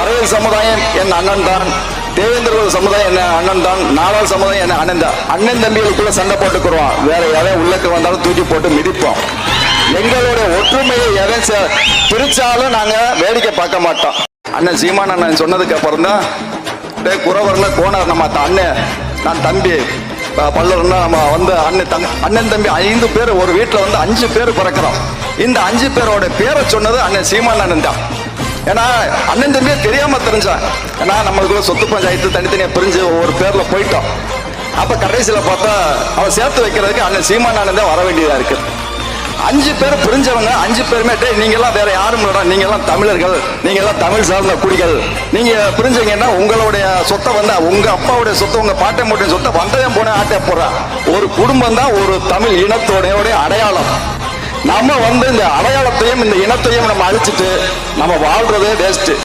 பறையர் சமுதாயம் என் அண்ணன் தான், தேவேந்திர சமுதாயம் என்ன அண்ணன் தான், நாடார் சமுதாயம் என்ன அண்ணன் தான். அண்ணன் தம்பிகளுக்குள்ள சண்டை போட்டுக்கிறோம், வேற எவன் உள்ளக்கு வந்தாலும் தூக்கி போட்டு மிதிப்போம். எங்களுடைய ஒற்றுமையை எவன் பிரிச்சாலும் நாங்க வேடிக்கை பார்க்க மாட்டோம். அண்ணன் சீமான் அண்ணன் சொன்னதுக்கு அப்புறம் தான் குறவர்ல கோணர் நம்ம அண்ணன் நான் தம்பி பல்லர்னா நம்ம வந்து அண்ணன் தம்பி 5 பேர் ஒரு வீட்டில் வந்து 5 பேர் பிறக்கிறோம். இந்த 5 பேரோட பேரை சொன்னது அண்ணன் சீமான் அண்ணன் தான். ஏன்னா அண்ணன் தம்பியே தெரியாம தெரிஞ்சான். ஏன்னா நம்மளுக்குள்ள சொத்து பஞ்சாயத்து தனித்தனியா பிரிஞ்சு ஒவ்வொரு பேர்ல போயிட்டோம். அப்ப கடைசியில பார்த்தா அவன் சேர்த்து வைக்கிறதுக்கு அண்ணன் சீமான் அண்ணன் தான் வர வேண்டியதா இருக்கு. 5 பேர் பிரிஞ்சவங்க 5 பேருமே நீங்க எல்லாம் வேற யாரும் இல்லடா, நீங்க எல்லாம் தமிழர்கள், நீங்க எல்லாம் தமிழ் சார்ந்த குடிகள், நீங்க பிரிஞ்சீங்கன்னா உங்களுடைய சொத்தை வந்து உங்க அப்பாவுடைய சொத்தை உங்க பாட்டை மூட்டையும் சொத்தை வந்தயம் போன ஆட்டை போடுற ஒரு குடும்பம் தான் ஒரு தமிழ் இனத்தோடைய அடையாளம். நம்ம வந்து இந்த அடையாளத்தையும் இந்த இனத்தையும் நம்ம அழிச்சிட்டு நம்ம வாழ்றதே வேஸ்ட்.